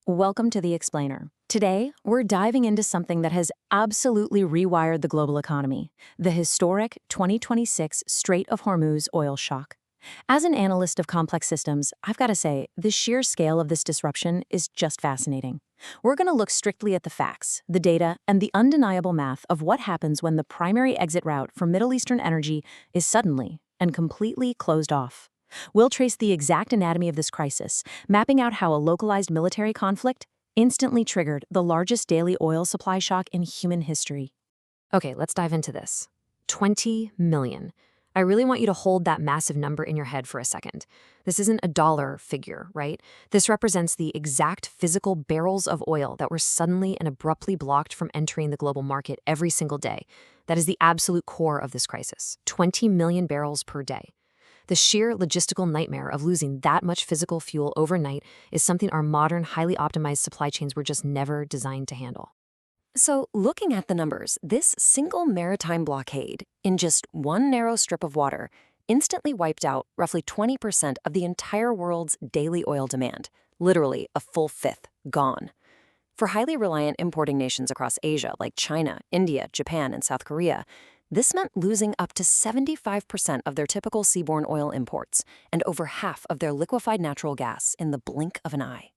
Welcome to The Explainer. Today, we're diving into something that has absolutely rewired the global economy, the historic 2026 Strait of Hormuz oil shock. As an analyst of complex systems, I've got to say, the sheer scale of this disruption is just fascinating. We're going to look strictly at the facts, the data, and the undeniable math of what happens when the primary exit route for Middle Eastern energy is suddenly and completely closed off. We'll trace the exact anatomy of this crisis, mapping out how a localized military conflict instantly triggered the largest daily oil supply shock in human history. Okay, let's dive into this. 20 million. I really want you to hold that massive number in your head for a second. This isn't a dollar figure, right? This represents the exact physical barrels of oil that were suddenly and abruptly blocked from entering the global market every single day. That is the absolute core of this crisis. 20 million barrels per day. The sheer logistical nightmare of losing that much physical fuel overnight is something our modern, highly optimized supply chains were just never designed to handle. So, looking at the numbers, this single maritime blockade, in just one narrow strip of water, instantly wiped out roughly 20% of the entire world's daily oil demand, literally a full fifth gone. For highly reliant importing nations across Asia like China, India, Japan, and South Korea, this meant losing up to 75% of their typical seaborne oil imports and over half of their liquefied natural gas in the blink of an eye.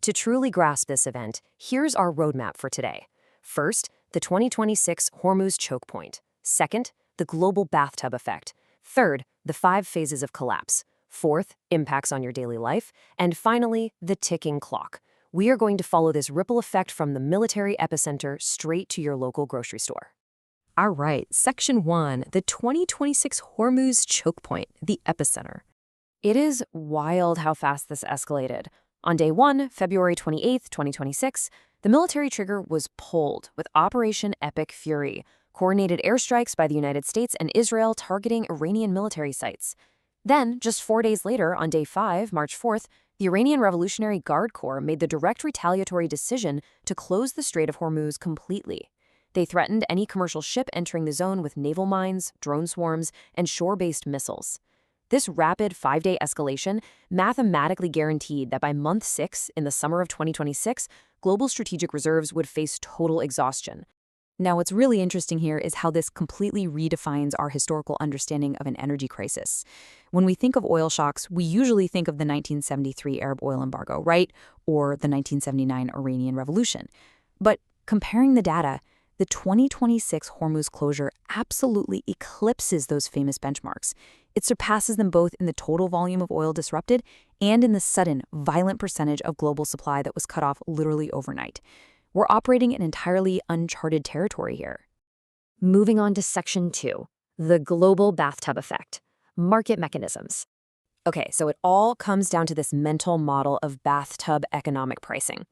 To truly grasp this event, here's our roadmap for today. First, the 2026 Hormuz choke point. Second, the global bathtub effect. Third, the 5 phases of collapse. Fourth, impacts on your daily life. And finally, the ticking clock. We are going to follow this ripple effect from the military epicenter straight to your local grocery store. All right, Section 1, the 2026 Hormuz choke point, the epicenter. It is wild how fast this escalated. On day 1, February 28, 2026, the military trigger was pulled with Operation Epic Fury, coordinated airstrikes by the United States and Israel targeting Iranian military sites. Then, just 4 days later, on day 5, March 4th, the Iranian Revolutionary Guard Corps made the direct retaliatory decision to close the Strait of Hormuz completely. They threatened any commercial ship entering the zone with naval mines, drone swarms, and shore-based missiles. This rapid 5-day escalation mathematically guaranteed that by month 6 in the summer of 2026, global strategic reserves would face total exhaustion. Now, what's really interesting here is how this completely redefines our historical understanding of an energy crisis. When we think of oil shocks, we usually think of the 1973 Arab oil embargo, right? Or the 1979 Iranian Revolution. But comparing the data, the 2026 Hormuz closure absolutely eclipses those famous benchmarks. It surpasses them both in the total volume of oil disrupted and in the sudden, violent percentage of global supply that was cut off literally overnight. We're operating in entirely uncharted territory here. Moving on to Section 2, the global bathtub effect, market mechanisms. Okay, so it all comes down to this mental model of bathtub economic pricing.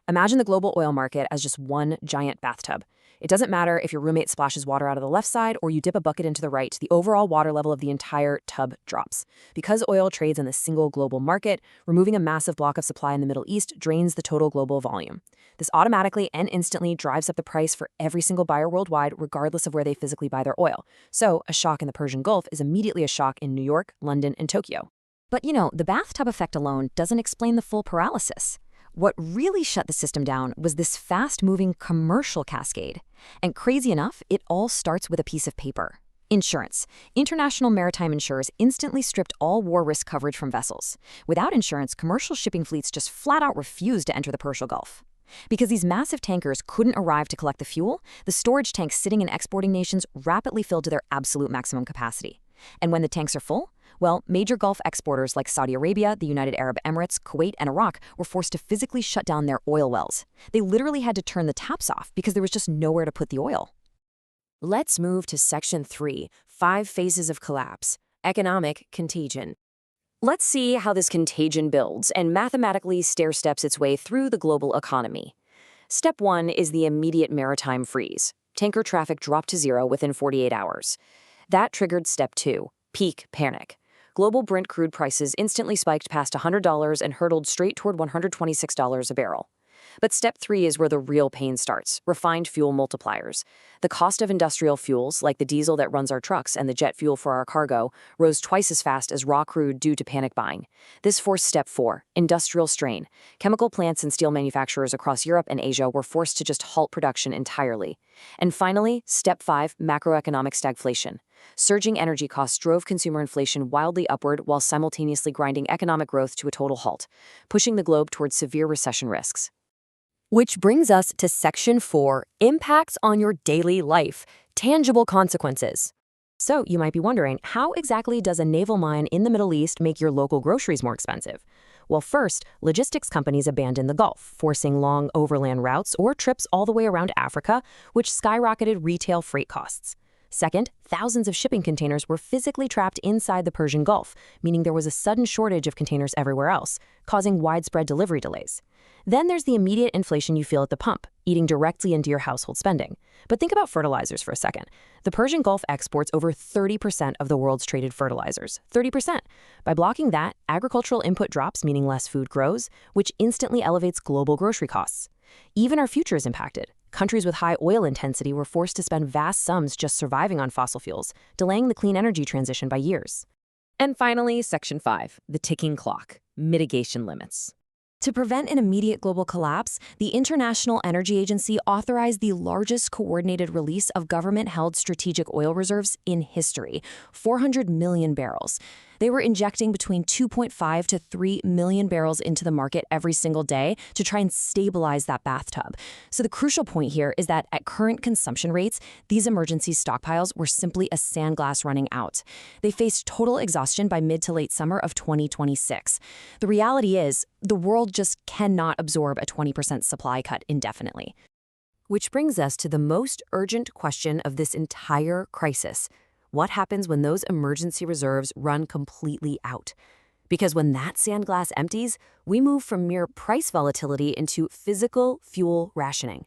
Imagine the global oil market as just one giant bathtub. It doesn't matter if your roommate splashes water out of the left side or you dip a bucket into the right, the overall water level of the entire tub drops. Because oil trades in the single global market, removing a massive block of supply in the Middle East drains the total global volume. This automatically and instantly drives up the price for every single buyer worldwide, regardless of where they physically buy their oil. So, a shock in the Persian Gulf is immediately a shock in New York, London, and Tokyo. But the bathtub effect alone doesn't explain the full paralysis. What really shut the system down was this fast-moving commercial cascade. And crazy enough, it all starts with a piece of paper. Insurance. International maritime insurers instantly stripped all war risk coverage from vessels. Without insurance, commercial shipping fleets just flat out refused to enter the Persian Gulf. Because these massive tankers couldn't arrive to collect the fuel, the storage tanks sitting in exporting nations rapidly filled to their absolute maximum capacity. And when the tanks are full, well, major Gulf exporters like Saudi Arabia, the United Arab Emirates, Kuwait, and Iraq were forced to physically shut down their oil wells. They literally had to turn the taps off because there was just nowhere to put the oil. Let's move to Section 3, 5 phases of collapse, economic contagion. Let's see how this contagion builds and mathematically stair-steps its way through the global economy. Step 1 is the immediate maritime freeze. Tanker traffic dropped to zero within 48 hours. That triggered Step 2, peak panic. Global Brent crude prices instantly spiked past $100 and hurtled straight toward $126 a barrel. But step 3 is where the real pain starts: refined fuel multipliers. The cost of industrial fuels, like the diesel that runs our trucks and the jet fuel for our cargo, rose twice as fast as raw crude due to panic buying. This forced step 4, industrial strain. Chemical plants and steel manufacturers across Europe and Asia were forced to just halt production entirely. And finally, step 5, macroeconomic stagflation. Surging energy costs drove consumer inflation wildly upward while simultaneously grinding economic growth to a total halt, pushing the globe towards severe recession risks. Which brings us to Section 4, Impacts on Your Daily Life, Tangible Consequences. So you might be wondering, how exactly does a naval mine in the Middle East make your local groceries more expensive? Well, first, logistics companies abandoned the Gulf, forcing long overland routes or trips all the way around Africa, which skyrocketed retail freight costs. Second, thousands of shipping containers were physically trapped inside the Persian Gulf, meaning there was a sudden shortage of containers everywhere else, causing widespread delivery delays. Then there's the immediate inflation you feel at the pump, eating directly into your household spending. But think about fertilizers for a second. The Persian Gulf exports over 30% of the world's traded fertilizers. 30%. By blocking that, agricultural input drops, meaning less food grows, which instantly elevates global grocery costs. Even our future is impacted. Countries with high oil intensity were forced to spend vast sums just surviving on fossil fuels, delaying the clean energy transition by years. And finally, Section 5, the ticking clock, mitigation limits. To prevent an immediate global collapse, the International Energy Agency authorized the largest coordinated release of government-held strategic oil reserves in history, 400 million barrels. They were injecting between 2.5 to 3 million barrels into the market every single day to try and stabilize that bathtub. So the crucial point here is that at current consumption rates, these emergency stockpiles were simply a sandglass running out. They faced total exhaustion by mid to late summer of 2026. The reality is, the world just cannot absorb a 20% supply cut indefinitely. Which brings us to the most urgent question of this entire crisis. What happens when those emergency reserves run completely out? Because when that sandglass empties, we move from mere price volatility into physical fuel rationing.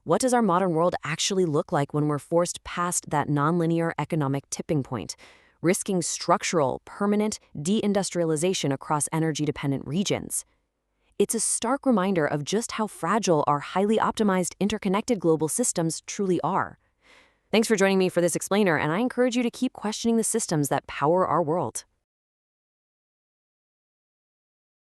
What does our modern world actually look like when we're forced past that nonlinear economic tipping point, risking structural, permanent deindustrialization across energy-dependent regions? It's a stark reminder of just how fragile our highly optimized, interconnected global systems truly are. Thanks for joining me for this explainer, and I encourage you to keep questioning the systems that power our world.